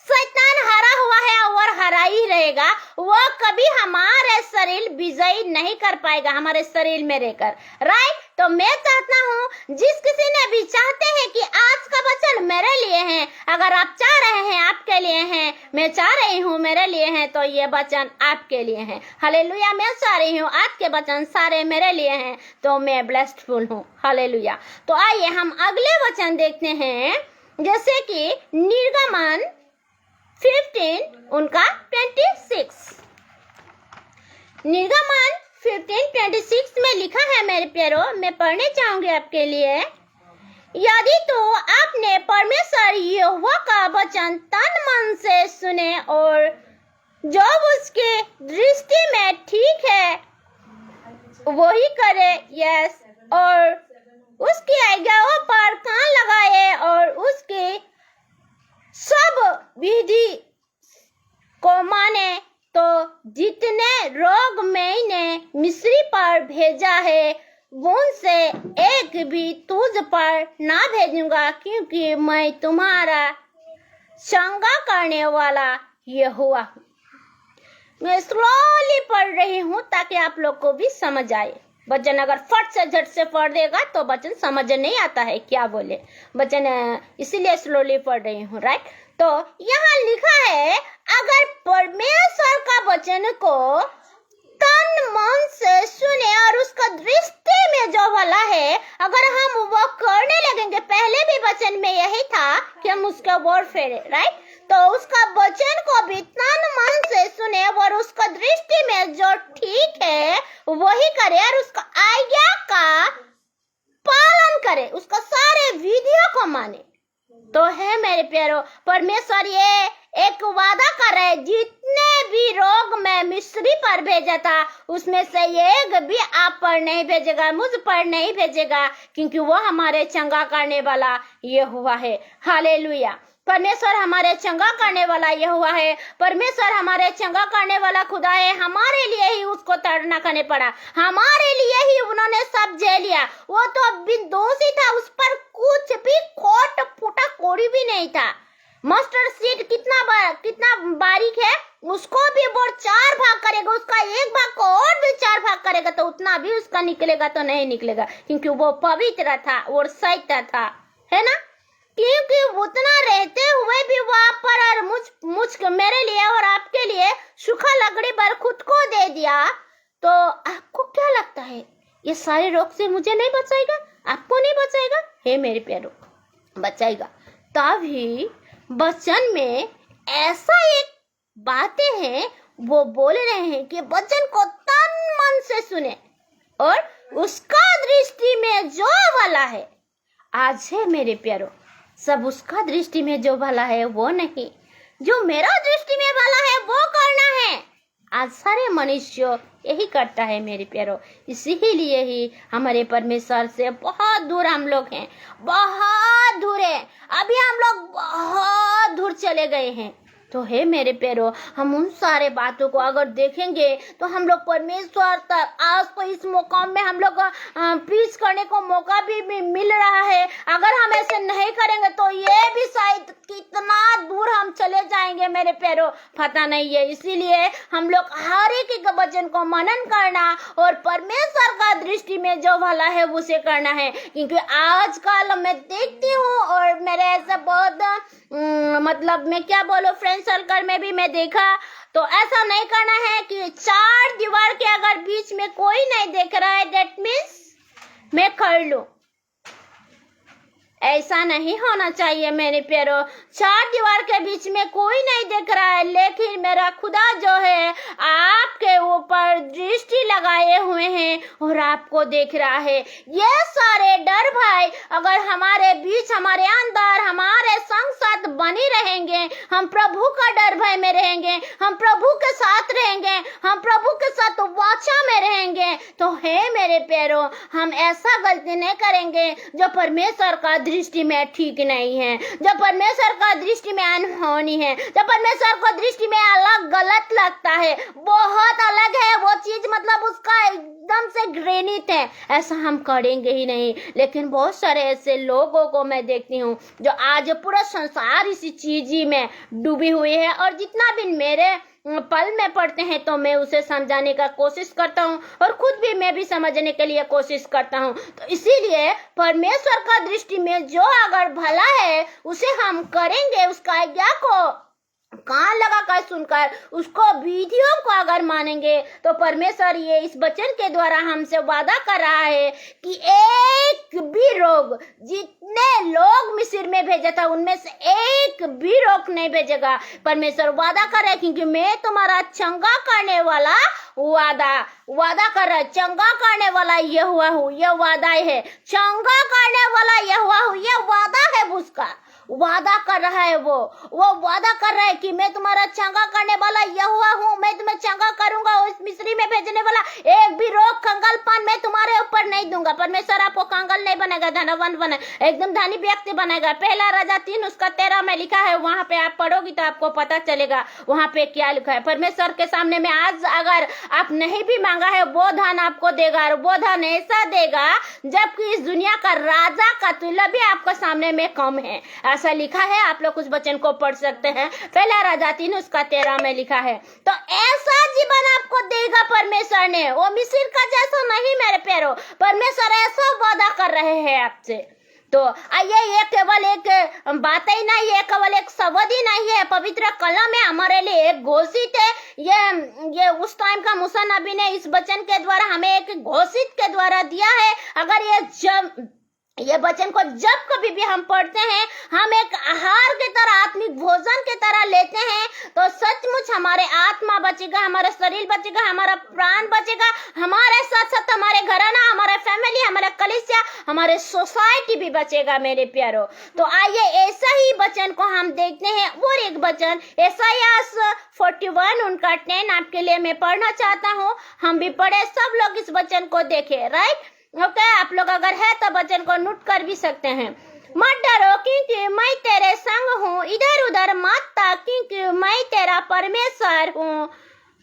शैतान हारा हुआ है और हारा ही रहेगा। वो कभी हमारे शरीर विजयी नहीं कर पाएगा हमारे शरीर में रहकर, राइट। तो मैं चाहता हूँ, जिस किसी ने भी चाहते हैं कि आज का वचन मेरे लिए है, अगर आप चाह रहे हैं आपके लिए है, मैं चाह रही हूँ मेरे लिए है, तो ये वचन आपके लिए है। हालेलुया। मैं चाह रही हूँ आज के वचन सारे मेरे लिए हैं, तो मैं ब्लेस्डफुल हूँ। हालेलुया। तो आइए हम अगले वचन देखते हैं, जैसे कि निर्गमन 15 उनका 26। निर्गमन 15:26 में लिखा है मेरे प्यारो, मैं पढ़ने चाहूंगी आपके लिए। यदि तो आपने परमेश्वर यहोवा का वचन तन मन से सुने और जो उसके दृष्टि में ठीक है वही करे, यस, और उसकी आज्ञाओं पर कान लगाए और उसके सब विधि को माने, तो जितने रोग मैंने मिस्री पर भेजा है उनसे एक भी तुझ पर ना भेजूंगा, क्योंकि मैं तुम्हारा चंगा करने वाला यहोवा हूँ। मैं स्लोली पढ़ रही हूँ ताकि आप लोग को भी समझ आए। वचन अगर फट से झट से पढ़ देगा तो वचन समझ नहीं आता है क्या बोले वचन, इसीलिए स्लोली पढ़ रही हूँ, राइट। तो यहाँ लिखा है, अगर परमेश्वर का वचन को तन मन से सुने और उसका दृष्टि में जो वाला है अगर हम वो करने लगेंगे, पहले भी वचन में यही था कि हम उसका वर्ड फेरे, राइट। तो उसका वचन को भी तन मन से सुने और उसका दृष्टि में जो ठीक है वही करे और उसका आज्ञा का पालन करे, उसका सारे विधियों को माने। तो है मेरे प्यारो, परमेश्वर ये एक वादा कर रहे, जितने भी रोग मैं मिस्री पर भेजा था उसमें से एक भी आप पर नहीं भेजेगा, मुझ पर नहीं भेजेगा, क्योंकि वो हमारे चंगा करने वाला यहोवा है। हालेलुया। परमेश्वर हमारे चंगा करने वाला यहोवा है, परमेश्वर हमारे चंगा करने वाला खुदा है। हमारे लिए ही उसको तड़ना करने पड़ा, हमारे लिए ही उन्होंने सब झेल लिया। वो तो निर्दोषी था, उस पर कुछ भी खोट फूटा कोड़ी भी नहीं था। मस्टर्ड सीड कितना बारीक है, उसको भी वो 4 भाग करेगा, उसका एक भाग को और भी 4 भाग करेगा तो उतना भी उसका निकलेगा तो नहीं निकलेगा, क्योंकि वो पवित्र था और सत्य था, है ना। क्योंकि उतना रहते हुए भी वहां पर और मुझ मेरे लिए और आपके लिए सूखा लकड़ी पर खुद को दे दिया, तो आपको क्या लगता है ये सारे रोग से मुझे नहीं बचाएगा? आपको नहीं बचाएगा? हे मेरे प्यारो, बचाएगा। तभी वचन में ऐसा एक बातें हैं, वो बोल रहे हैं कि वचन को तन मन से सुने और उसका दृष्टि में जो वाला है, आज है मेरे प्यारो, सब उसका दृष्टि में जो भला है वो नहीं, जो मेरा दृष्टि में भला है वो करना है। आज सारे मनुष्य यही करता है मेरे प्यारो, इसीलिए ही हमारे परमेश्वर से बहुत दूर हम लोग हैं, बहुत दूर है। अभी हम लोग बहुत दूर चले गए हैं। तो है मेरे प्यारो, हम उन सारे बातों को अगर देखेंगे तो हम लोग परमेश्वर तक आज तो इस मौका में हम लोग प्रीच करने को मौका भी मिल रहा है। अगर हम ऐसे नहीं करेंगे तो ये भी शायद कितना दूर हम चले जाएंगे मेरे प्यारो, पता नहीं है। इसीलिए हम लोग हर एक वचन को मनन करना और परमेश्वर का दृष्टि में जो भला है उसे करना है, क्योंकि आजकल मैं देखती हूँ और मेरे ऐसे बहुत मतलब मैं क्या बोलूं, फ्रेंड सर्कल में भी मैं देखा, तो ऐसा नहीं करना है कि 4 दीवार के अगर बीच में कोई नहीं देख रहा है, दैट मीन्स मैं कर लूं। ऐसा नहीं होना चाहिए मेरे प्यारो। चार दीवार के बीच में कोई नहीं देख रहा है, लेकिन मेरा खुदा जो है आपके ऊपर दृष्टि लगाए हुए हैं और आपको देख रहा है। ये सारे डर भाई अगर हमारे बीच, हमारे अंदर, हमारे संग साथ बनी रहेंगे, हम प्रभु का डर भय में रहेंगे, हम प्रभु के साथ रहेंगे, हम प्रभु के साथ वाचा में रहेंगे, तो है मेरे प्यारो हम ऐसा गलती नहीं करेंगे जो परमेश्वर का दृष्टि में ठीक नहीं है, जो परमेश्वर का दृष्टि में अनहोनी है, जो परमेश्वर को दृष्टि में अलग गलत लगता है, बहुत अलग है वो चीज, मतलब उसका एकदम से घृणित है, ऐसा हम करेंगे ही नहीं। लेकिन बहुत सारे ऐसे लोगों को मैं देखती हूँ जो आज पूरा संसार इसी चीज में डूबी हुई है, और जितना भी मेरे पल में पढ़ते हैं तो मैं उसे समझाने का कोशिश करता हूँ और खुद भी मैं भी समझने के लिए कोशिश करता हूँ। तो इसीलिए परमेश्वर का दृष्टि में जो अगर भला है उसे हम करेंगे, उसका आज्ञा को कान लगाकर सुनकर उसको विधियों को अगर मानेंगे, तो परमेश्वर ये इस वचन के द्वारा हमसे वादा कर रहा है कि एक भी रोग, जितने लोग मिस्र में भेजा था उनमें से एक भी रोग नहीं भेजेगा। परमेश्वर वादा कर रहा है, क्योंकि मैं तुम्हारा चंगा करने वाला वादा कर रहा है। चंगा करने वाला यहोवा हूँ, यह वादा है। चंगा करने वाला यहोवा हूँ, यह वादा है उसका। वादा कर रहा है वो वादा कर रहा है कि मैं तुम्हारा चंगा करने वाला यहोवा हूँ, मैं तुम्हें चंगा करूंगा। उस मिस्री में भेजने वाला एक भी रोग, कंगालपन मैं तुम्हारे ऊपर नहीं दूंगा। परमेश्वर आपको कंगाल नहीं बनाएगा, धनवान बना, एकदम धनी व्यक्ति बनाएगा। पहला राजा 3 उसका 13 में लिखा है, वहां पे आप पढ़ोगी तो आपको पता चलेगा वहां पे क्या लिखा है। परमेश्वर के सामने में आज अगर आप नहीं भी मांगा है, वो धन आपको देगा, और वो धन ऐसा देगा जबकि इस दुनिया का राजा का तुल्य भी आपके सामने में कम है, ऐसा लिखा है। आप लोग उस वचन को पढ़ सकते हैं, पहला राजा 3 उसका 13 में लिखा है। तो ऐसा जीवन आपको देगा परमेश्वर ने, वो मिस्र का जैसा नहीं मेरे प्यारो। परमेश्वर ऐसा वादा कर रहे हैं आपसे। तो आइए, ये केवल एक बात ही नहीं है, केवल एक शब्द ही नहीं है, पवित्र कलम में हमारे लिए एक घोषित है। ये उस टाइम का मूसा नबी ने इस वचन के द्वारा हमें एक घोषित के द्वारा दिया है। अगर ये वचन को जब कभी भी हम पढ़ते हैं, हम एक आहार की तरह, आत्मिक भोजन की तरह लेते हैं, तो सचमुच हमारे आत्मा बचेगा, हमारा शरीर बचेगा, हमारा प्राण बचेगा, हमारे साथ साथ हमारे घराना, हमारा फैमिली, हमारा कलीसिया, हमारे सोसाइटी भी बचेगा मेरे प्यारो। तो आइए ऐसा ही वचन को हम देखते हैं। और एक वचन यशायाह 41 उनका 10 आपके लिए मैं पढ़ना चाहता हूँ। हम भी पढ़े, सब लोग इस वचन को देखे, राइट? ओके, आप लोग अगर है तो वचन को नोट कर भी सकते हैं। मत डरो क्योंकि मैं तेरे संग हूँ, इधर उधर मत ताक क्योंकि मैं तेरा परमेश्वर हूँ।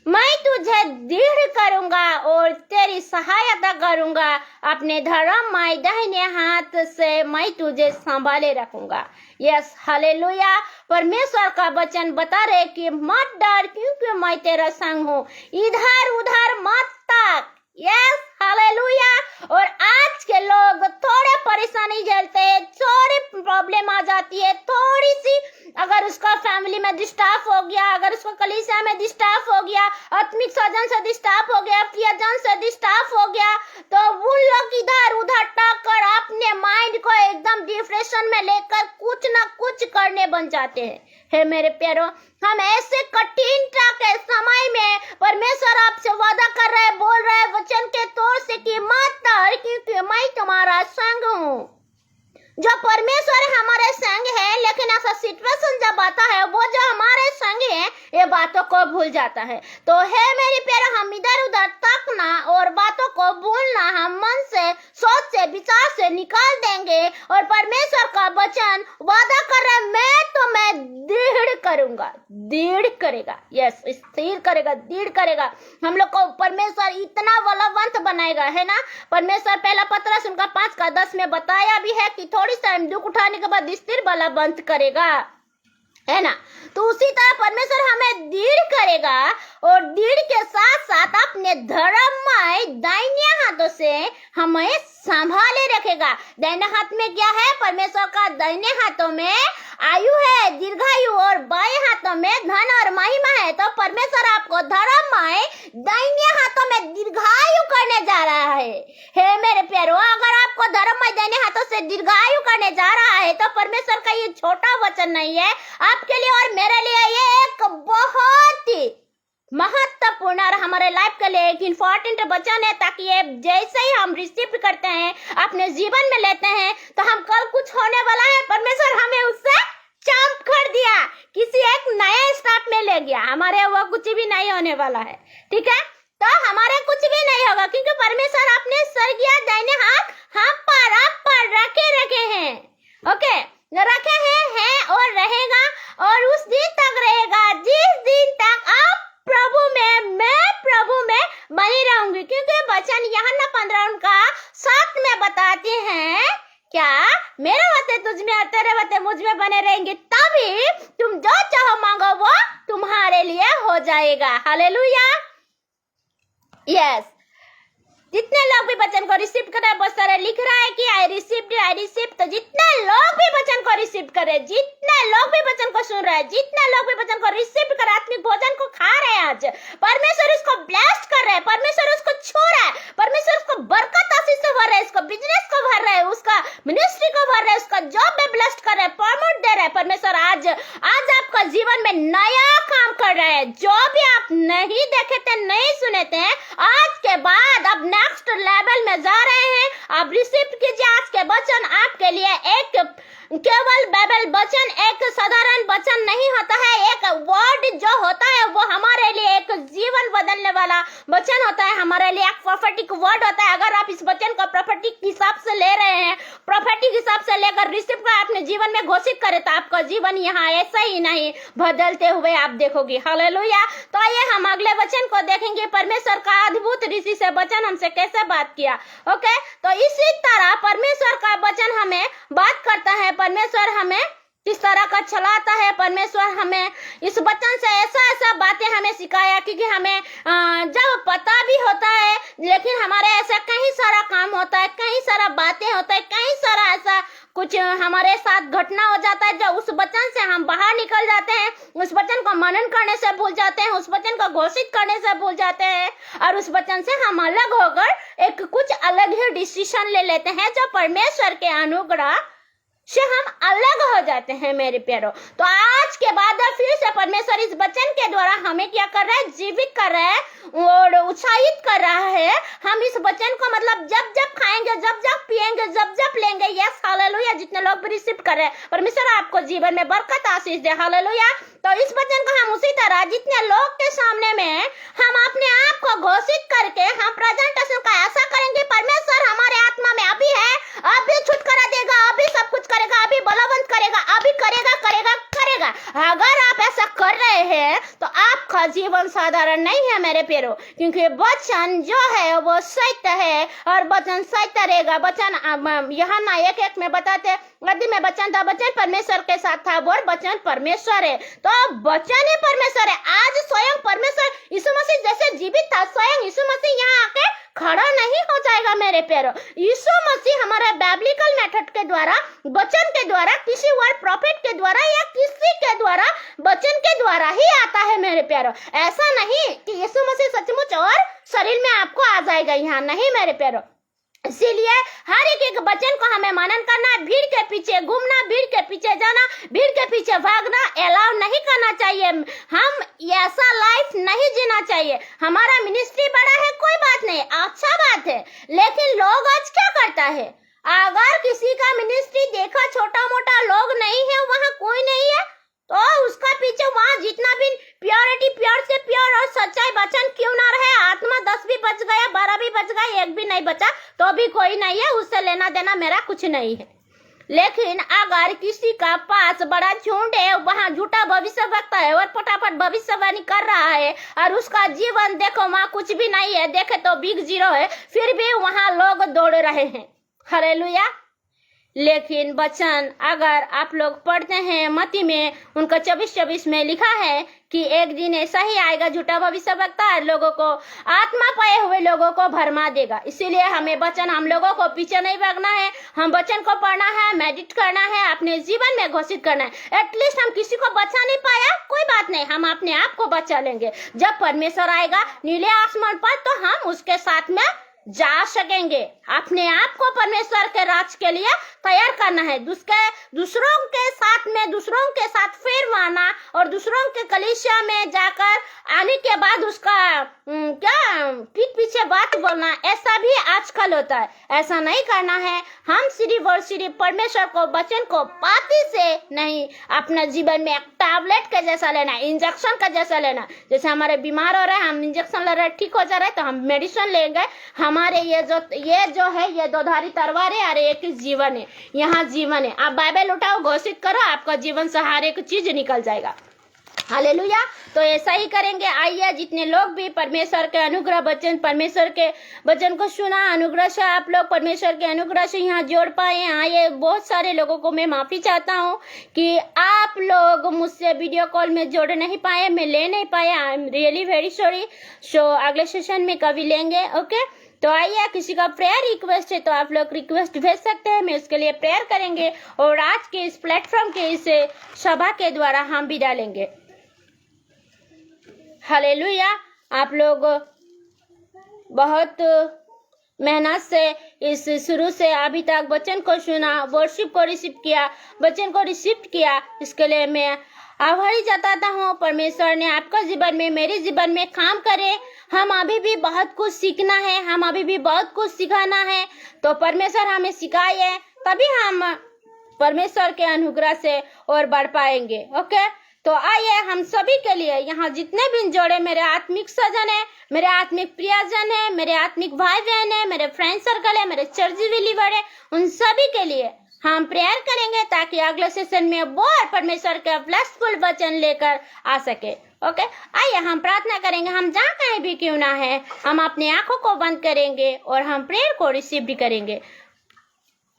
मैं तुझे दृढ़ करूंगा और तेरी सहायता करूंगा, अपने धर्ममय दाहिने हाथ से मैं तुझे संभाले रखूंगा। Yes, hallelujah. परमेश्वर का वचन बता रहे कि मत डर क्योंकि मैं तेरा संग हूँ, इधर उधर मत ताक। Yes, hallelujah. और आज के लोग थोड़े परेशानी झेलते हैं, थोड़ी प्रॉब्लम आ जाती है, थोड़ी सी, अगर उसका फैमिली में डिस्टर्ब हो गया, अगर उसका कलीसिया में डिस्टर्ब हो गया, आत्मिक सजन से डिस्टर्ब हो गया, प्रियजन से डिस्टर्ब हो गया, तो वो लोग इधर उधर टक कर अपने माइंड को एकदम डिप्रेशन में लेकर कुछ ना कुछ करने बन जाते हैं। हे मेरे प्यारो, हम ऐसे कठिनता के समय में परमेश्वर आपसे वादा कर रहे, बोल रहे वचन के तौर से कि मत डर क्योंकि मैं तुम्हारा संग हूँ। जो परमेश्वर हमारे संग है, लेकिन ऐसा सिचुएशन जब आता है, वो जो हमारे संग है ये बातों को भूल जाता है। तो है मेरे प्यारे, हम इधर उधर तकना और बातों को भूलना हम मन से, सोच से, विचार से निकाल देंगे। और परमेश्वर का वचन वादा कर रहा है, मैं दृढ़ करूंगा, दृढ़ करेगा, यस, स्थिर करेगा, दृढ़ करेगा। हम लोग को परमेश्वर इतना बलवंत बनाएगा, है ना। परमेश्वर पहला पत्रस उनका 5:10 में बताया भी है कि थोड़ी टाइम दुख उठाने के बाद स्थिर बलवंत करेगा, है ना। तो उसी तरह परमेश्वर हमें दृढ़ करेगा और दृढ़ के साथ साथ अपने धर्ममय दाहिने हाथों से हमें संभाले रखेगा। दाहिने हाथ में क्या है? परमेश्वर का दाहिने हाथों में आयु है, दीर्घायु, और बाएं हाथों में धन और महिमा है। तो परमेश्वर आपको धर्ममय दाहिने हाथों में दीर्घायु करने जा रहा है। हे मेरे प्यारो, अगर आपको धर्ममय दाहिने हाथों से दीर्घायु करने जा रहा है तो परमेश्वर का ये छोटा वचन नहीं है आपके लिए और मेरे लिए, ये एक बहुत ही महत्वपूर्ण और हमारे लाइफ के लिए एक इम्पोर्टेंट वचन है, ताकि ये जैसे ही हम रिसीव करते हैं, अपने जीवन में लेते हैं, तो हम कल कुछ होने वाला है, परमेश्वर हमें उससे चांप कर दिया, किसी एक नए स्टार्ट में ले गया, हमारे वो कुछ भी नहीं होने वाला है। ठीक है, तो हमारे कुछ भी नहीं होगा, क्योंकि परमेश्वर अपने स्वर्गीय दाहिने हाथ हम पर रखे हैं। ओके, रखे हैं और रहेगा, और उस दिन तक रहेगा जिस दिन तक आप प्रभु में, मैं प्रभु में बनी रहूंगी। क्योंकि वचन यूहन्ना 15:7 में बताते हैं, क्या मेरे बातें तुझ में और तेरे बातें मुझ में बने रहेंगे, तभी तुम जो चाहो मांगो वो तुम्हारे लिए हो जाएगा। Hallelujah, yes. जितने लोग भी वचन को रिसीव कर रहे हैं, बहुत सारे लिख रहा है कि आई रिसीव। तो जितने लोग भी वचन को रिसीव करे, जितने लोग भी वचन को सुन रहे हैं, जितने लोग भी वचन को रिसीव कर आत्मिक भोजन को खा रहे हैं, आज परमेश्वर उसको ब्लेस्ड कर रहे हैं, परमेश्वर उसको छू रहा है, परमेश्वर उसको बरकत आशीष से भर रहे हैं, उसको बिजनेस को भर रहे हैं, उसका मिनिस्ट्री को भर रहे हैं, उसका जॉब में ब्लेस्ड कर रहे हैं, प्रमोट दे रहे हैं। परमेश्वर आज आपका जीवन में नया काम कर रहे हैं, जो भी आप नहीं देखे थे, नहीं सुने थे, आज के बाद अब नेक्स्ट लेवल में जा रहे हैं। आप रिसीव कीजिए आज के वचन, आपके लिए एक केवल बाइबल वचन एक साधारण वचन नहीं होता है, एक वर्ड जो होता है वो हमारे लिए एक जीवन बदलने वाला वचन होता है, हमारे लिए एक प्रोफेटिक वर्ड होता है। अगर आप इस वचन को प्रोफेटिक हिसाब से ले रहे हैं, प्रोफेटिक हिसाब से लेकर रिसीव कर अपने जीवन में घोषित करें, तो आपका जीवन यहाँ ऐसा ही नहीं बदलते हुए आप देखोगे। हालेलुया। तो आइए हम अगले वचन को देखेंगे, परमेश्वर का अद्भुत ऋषि से वचन हमसे कैसे बात किया। ओके, तो इसी तरह परमेश्वर का वचन हमें बात करता है, परमेश्वर हमें किस तरह का चलाता है, परमेश्वर हमें इस वचन से ऐसा बातें हमें सिखाया, क्योंकि हमें जब पता भी होता है, लेकिन हमारे ऐसा कई सारा काम होता है, कई सारा बातें होता है, कई सारा ऐसा कुछ हमारे साथ घटना हो जाता है, जो उस वचन से हम बाहर निकल जाते हैं, उस वचन को मनन करने से भूल जाते हैं, उस वचन को घोषित करने से भूल जाते हैं, और उस वचन से हम अलग होकर एक कुछ अलग ही डिसीजन ले लेते हैं, जो परमेश्वर के अनुग्रह से हम अलग हो जाते हैं। मेरे प्यारो, तो आज के बाद फिर से परमेश्वर इस वचन के द्वारा हमें क्या कर रहा है, जीवित कर रहा है और उत्साहित कर रहा है। हम इस वचन को मतलब जब जब खाएंगे, जब जब पिएंगे, जब जब लेंगे, यस हालेलुया, जितने लोग भी रिसीव कर रहे हैं, परमेश्वर आपको जीवन में बरकत आशीष दे। हालेलुया। तो इस वचन को हम उसी तरह जितने लोग के सामने में हम अपने आप को घोषित करके हम प्रेजेंटेशन का ऐसा करेंगे, परमेश्वर हमारे आत्मा में अभी है, अभी छुटकारा देगा, अभी सब कुछ करेगा, अभी बलवंत करेगा, अभी करेगा। अगर आप ऐसा कर रहे हैं तो आपका जीवन साधारण नहीं है मेरे प्यारो, क्योंकि वचन जो है वो सत्य है और वचन सत्य रहेगा। वचन यूहन्ना 1:1 में बताते, आदि में वचन था, वचन परमेश्वर के साथ था और वचन परमेश्वर है। तो वचन ही परमेश्वर है। आज स्वयं परमेश्वर यीशु मसीह जैसे जीवित था, स्वयं यीशु मसीह यहाँ आके खड़ा नहीं हो जाएगा मेरे प्यारो। यीशु मसीह हमारे बिब्लिकल मेथड के द्वारा, वचन के द्वारा, किसी वर्ड प्रॉफिट के द्वारा या किसी के द्वारा, वचन के द्वारा ही आता है मेरे प्यारो। ऐसा नहीं कि यीशु मसीह सचमुच और शरीर में आपको आ जाएगा, यहाँ नहीं मेरे प्यारो। इसीलिए हर एक वचन को हमें मनन करना, भीड़ के पीछे घूमना, भीड़ के पीछे जाना, भीड़ के पीछे भागना अलाउ नहीं करना चाहिए। हम ऐसा लाइफ नहीं जीना चाहिए। हमारा मिनिस्ट्री बड़ा है, कोई बात नहीं, अच्छा बात है, लेकिन लोग आज क्या करता है, अगर किसी का मिनिस्ट्री देखा छोटा मोटा लोग नहीं है, वहाँ कोई नहीं है, तो उसका पीछे वहाँ जितना भी प्योरिटी, प्योर से प्योर और सच्चाई वचन क्यों ना रहे, आत्मा 10 भी बच गया, 12 भी बच गया, 1 भी नहीं बचा, तो भी कोई नहीं है, उससे लेना देना मेरा कुछ नहीं है। लेकिन अगर किसी का पास बड़ा झुंड है, वहाँ झूठा भविष्यवक्ता है और फटाफट भविष्यवाणी कर रहा है, और उसका जीवन देखो वहाँ कुछ भी नहीं है, देखे तो बिग जीरो है, फिर भी वहाँ लोग दौड़ रहे हैं। हालेलुया। लेकिन वचन अगर आप लोग पढ़ते हैं मत्ती में, उनका 24 में लिखा है कि एक दिन ऐसा ही आएगा, झूठा भविष्यवक्ता लोगों को, आत्मा पाए हुए लोगों को भरमा देगा। इसीलिए हमें वचन, हम लोगों को पीछे नहीं भागना है, हम वचन को पढ़ना है, मेडिटेट करना है, अपने जीवन में घोषित करना है। एटलीस्ट हम किसी को बचा नहीं पाया, कोई बात नहीं, हम अपने आप को बचा लेंगे। जब परमेश्वर आएगा नीले आसमान पर तो हम उसके साथ में जा सकेंगे। अपने आप को परमेश्वर के राज के लिए तैयार करना है। दूसरों के साथ में, दूसरों के साथ फिर आना और दूसरों के कलीसिया में जाकर आने के बाद उसका क्या पीठ पीछे बात बोलना, ऐसा भी आजकल होता है। ऐसा नहीं करना है। हम सिर्फ और सिर्फ परमेश्वर को, वचन को पाती से नहीं, अपना जीवन में एक टैबलेट के जैसा लेना, इंजेक्शन का जैसा लेना। जैसे हमारे बीमार हो रहे हैं, हम इंजेक्शन ले रहे हैं, ठीक हो जा रहे हैं तो हम मेडिसिन लेंगे। हमारे ये जो है ये दोधारी तलवार है और एक जीवन है, यहाँ जीवन है। आप बाइबल उठाओ, घोषित करो, आपका जीवन से हर एक चीज निकल जाएगा। हालेलुया। तो ऐसा ही करेंगे। आइए, जितने लोग भी परमेश्वर के अनुग्रह वचन, परमेश्वर के वचन को सुना, अनुग्रह से आप लोग परमेश्वर के अनुग्रह से यहाँ जोड़ पाए। आइए, बहुत सारे लोगों को मैं माफी चाहता हूँ कि आप लोग मुझसे वीडियो कॉल में जोड़ नहीं पाए, मैं ले नहीं पाया। I am really very sorry. So अगले सेशन में कभी लेंगे। ओके, तो आइए, किसी का प्रेयर रिक्वेस्ट है तो आप लोग रिक्वेस्ट भेज सकते हैं, मैं उसके लिए प्रेयर करेंगे। और आज के इस प्लेटफॉर्म के इस सभा के द्वारा हम विदा लेंगे। हालेलुया। आप लोग बहुत मेहनत से इस शुरू से अभी तक वचन को सुना, वर्शिप को रिसीव किया, वचन को रिसीव किया, इसके लिए मैं आभारी जताता हूँ। परमेश्वर ने आपका जीवन में, मेरे जीवन में काम करे। हम अभी भी बहुत कुछ सीखना है, हम अभी भी बहुत कुछ सिखाना है। तो परमेश्वर हमें सिखाए, तभी हम परमेश्वर के अनुग्रह से और बढ़ पाएंगे। ओके, तो आइए, हम सभी के लिए, यहाँ जितने भी जोड़े मेरे आत्मिक सजन है, मेरे आत्मिक प्रियजन है, मेरे आत्मिक भाई बहन है, मेरे फ्रेंड सर्कल है, मेरे चर्च बिलीवर है, उन सभी के लिए हम प्रेयर करेंगे ताकि अगले सेशन में वो परमेश्वर के ब्लेसफुल वचन लेकर आ सके। ओके, आइए हम प्रार्थना करेंगे। हम जहाँ कहीं भी क्यों ना है, हम अपनी आंखों को बंद करेंगे और हम प्रेयर को रिसीव भी करेंगे।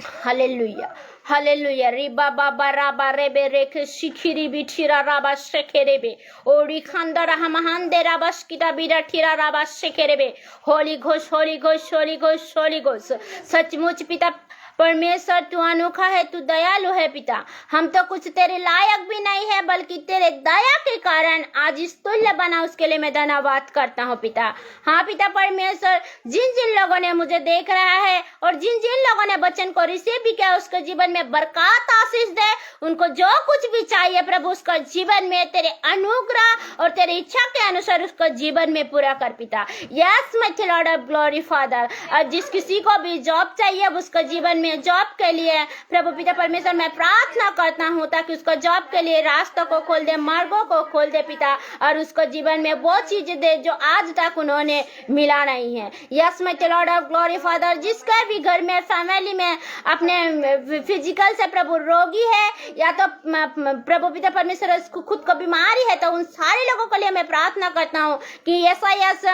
Hallelujah, hallelujah. रिबा बाबा राबा रेबे रेखे शिखिरी बिठिरा राबा शेखेरेबे ओडी खंडरा हमहंदे राबा स्किटा बिरा ठिरा राबा शेखेरेबे। होली घोष, होली घोष, होली घोष, होली घोष। सचमुच पिता परमेश्वर, तू अनोखा है, तू दयालु है पिता। हम तो कुछ तेरे लायक भी नहीं है, बल्कि तेरे दया के कारण आज इस तुल्य बना, उसके लिए मैं धन्यवाद करता हूँ पिता। हाँ पिता परमेश्वर, जिन जिन लोगों ने मुझे देख रहा है और जिन जिन लोगों ने वचन को रिसीव भी किया, उसके जीवन में बरकत आशीष दे। उनको जो कुछ भी चाहिए प्रभु, उसका जीवन में तेरे अनुग्रह और तेरी इच्छा के अनुसार उसको जीवन में पूरा कर पिता। Yes my Lord of glory father. और जिस किसी को भी जॉब चाहिए, उसका जीवन में जॉब के लिए प्रभु पिता परमेश्वर मैं प्रार्थना करता हूँ ताकि उसको जॉब के लिए रास्तों को खोल दे, मार्गों को खोल दे पिता, और उसको जीवन में वो चीज दे जो आज तक उन्होंने मिला नहीं है। Yes my Lord of glory father, जिसका भी घर में, फैमिली में अपने फिजिकल से प्रभु रोगी है या तो प्रभु पिता परमेश्वर खुद को बीमारी है, तो उन सारे लोगों के लिए मैं प्रार्थना करता हूँ कि यस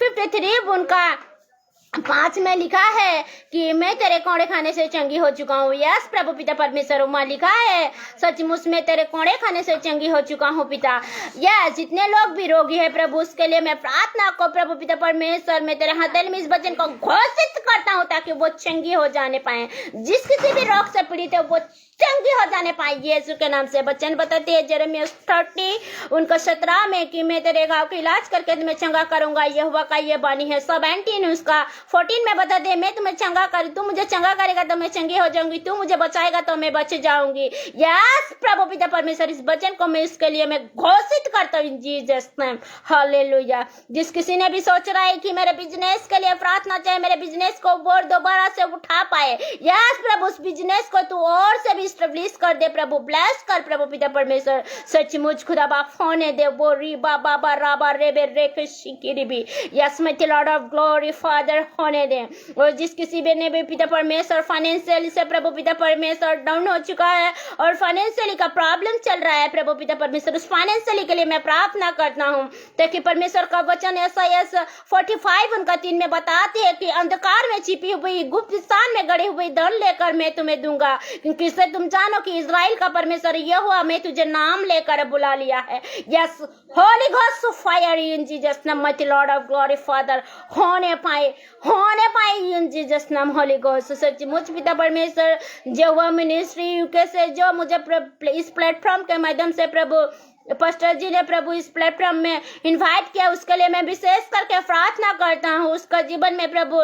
53 उनका 5 में लिखा है कि मैं तेरे कोड़े खाने से चंगी हो चुका हूँ। यस प्रभु पिता परमेश्वर, वहाँ लिखा है सचमुच में तेरे कोड़े खाने से चंगी हो चुका हूँ पिता। यस, जितने लोग भी रोगी है प्रभु, उसके लिए मैं प्रार्थना को प्रभु पिता परमेश्वर मैं तेरे हथेली में इस वचन को घोषित करता हूँ ताकि वो चंगी हो जाने पाए। जिस किसी भी रोग से पीड़ित है वो चंगी हो जाने पाए यीशु के नाम से। वचन बताते हैं यिर्मयाह 30 उनका 17 में कि मैं तेरे घाव का इलाज करके तुम्हें चंगा करूंगा, यहोवा का ये वाणी है। 17 उसका 14 में बताते हैं मैं तुम्हें चंगा कर, तू मुझे चंगा करेगा तो मैं चंगी हो जाऊंगी, तू मुझे बचाएगा तो मैं बच जाऊंगी। यस प्रभु पिता परमेश्वर, इस वचन को मैं इसके लिए मैं घोषित करता हूँ इन जीसस नेम। हालेलुया। जिस किसी ने भी सोच रहा है कि मेरे बिजनेस के लिए प्रार्थना चाहिए, मेरे बिजनेस को और दोबारा से उठा पाए, यस प्रभु उस बिजनेस को तू और से भी स्टेब्लिश कर दे प्रभु, ब्लेस कर प्रभु पिता परमेश्वर। सचमुच खुदा बाप होने दे वो री बाबा राबा रेबे रेखे शिकिरी भी। Yes my Lord of glory father, होने दें। और जिस किसी भी ने भी पिता परमेश्वर फाइनेंशियली से प्रभु पिता परमेश्वर डाउन हो चुका है और फाइनेंशियली का प्रॉब्लम चल रहा है प्रभु पिता परमेश्वर, उस फाइनेंशियली के लिए मैं प्रार्थना करता हूँ ताकि परमेश्वर का वचन Isaiah 45 उनका 3 में बताते हैं कि अंधकार में छिपी हुई गुप्त स्थान में गड़ी हुई धन लेकर मैं तुम्हें दूंगा, क्योंकि इससे तुम जानो कि इजराइल का परमेश्वर यहोवा मैं तुझे नाम लेकर बुला लिया है। Yes Holi ghost fire in Jesus name mighty Lord of glory father, होने पाए इन जीसस नेम होली घोस्ट। सचमुच पिता परमेश्वर यहोवा मिनिस्ट्री यूके से जो मुझे इस प्लेटफॉर्म के माध्यम से प्रभु पास्टर जी ने प्रभु इस प्लेटफॉर्म में इनवाइट किया, उसके लिए मैं विशेष करके प्रार्थना करता हूँ। उसका जीवन में प्रभु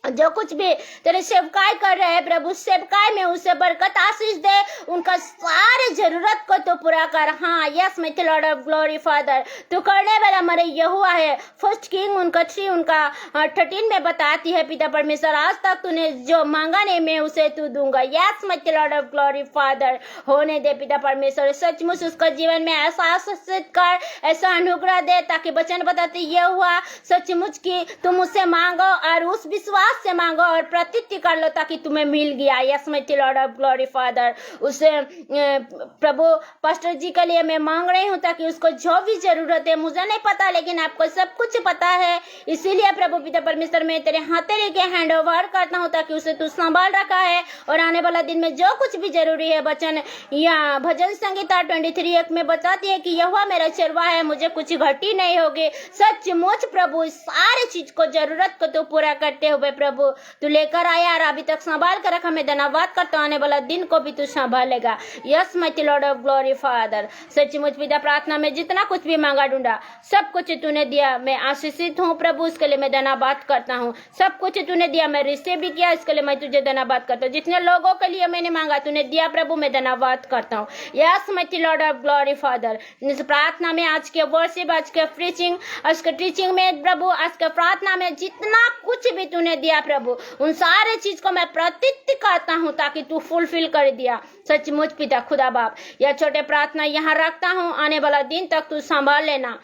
जो कुछ भी तेरे सेवकाई कर रहे हैं प्रभु, सेवकाई में उसे बरकत आशीष दे, उनका सारे जरूरत को तो पूरा कर। हाँ yes my Lord of glory father, तू करने वाला मरे यहोवा है। फर्स्ट किंग उनका 3 उनका 13 में बताती है पिता परमेश्वर आज तक तूने जो मांगा नहीं मैं उसे तू दूंगा। Yes my Lord of glory father, होने दे पिता परमेश्वर। सचमुच उसका जीवन में ऐसा आशीषित कर, ऐसा अनुग्रह दे ताकि वचन बताते ये हुआ सचमुच की तुम उससे मांगो और उस विश्वास से मांगो और प्रतीति कर लो ताकि तुम्हें मिल गया। Yes my Lord of glory father, उसे प्रभु पास्टर जी के लिए मैं मांग रही हूँ ताकि उसको जो भी जरूरत है, मुझे नहीं पता लेकिन आपको सब कुछ पता है, इसीलिए प्रभु पिता परमेश्वर मैं तेरे हाथे लेके हैंड ओवर करता हूँ ताकि उसे तू संभाल रखा है और आने वाला दिन में जो कुछ भी जरूरी है। वचन या भजन संगीता 23:1 में बताती है कि यहोवा मेरा चरवाहा है, मुझे कुछ घटी नहीं होगी। सचमुच प्रभु सारे चीज को जरूरत को तो पूरा करते हुए प्रभु तू लेकर आया और अभी तक संभाल कर रखा। मैं धन्यवाद करता हूँ, आने वाला दिन को भी तू संभालेगा। Yes my Lord of glory father, सचमुच पिता प्रार्थना में जितना कुछ भी मांगा ढूंढा सब कुछ तूने दिया, मैं आशीषित हूँ प्रभु, उसके लिए मैं धन्यवाद करता हूँ। सब कुछ तूने दिया, मैं रिसीव भी किया, इसके लिए मैं तुझे धन्यवाद करता हूँ। जितने लोगों के लिए मैंने मांगा तूने दिया प्रभु, मैं धन्यवाद करता हूँ। Yes my Lord of glory father, इस प्रार्थना में आज के वर्शिप, आज के प्रीचिंग, आज के टीचिंग में प्रभु, आज के प्रार्थना में जितना कुछ भी तूने दिया प्रभु, उन सारे चीज को मैं प्रतीत करता हूँ ताकि तू फुलफिल कर दिया। सचमुच पिता खुदा बाप, यह छोटे प्रार्थना यहाँ रखता हूँ, आने वाला दिन तक तू संभाल लेना।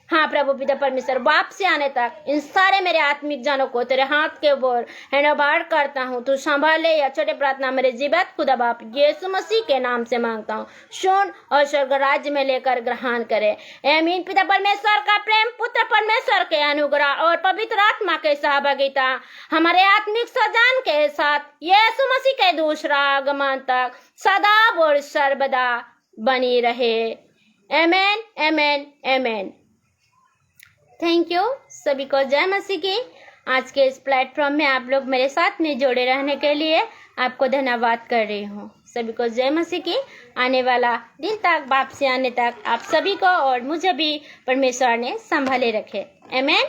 हाँ प्रभु पिता परमेश्वर, बाप से आने तक इन सारे मेरे आत्मिक जानों को तेरे हाथ के ओर हैंड ओवर करता हूँ, तू संभाले। या छोटे प्रार्थना मेरे जीवित खुदा बाप यीशु मसीह के नाम से मांगता हूँ, सुन और स्वर्ग राज्य में लेकर ग्रहण करे। आमीन। पिता परमेश्वर का प्रेम, पुत्र परमेश्वर के अनुग्रह और पवित्र आत्मा के सहभागिता हमारे आत्मिक सजान के साथ यीशु मसीह के दूसरा आगमन तक सदा और सर्वदा बनी रहे। आमीन, आमीन, आमीन। थैंक यू सभी को। जय मसीह की। आज के इस प्लेटफॉर्म में आप लोग मेरे साथ में जुड़े रहने के लिए आपको धन्यवाद कर रही हूँ। सभी को जय मसीह की। आने वाला दिन तक, वापसी आने तक आप सभी को और मुझे भी परमेश्वर ने संभाले रखे। आमीन।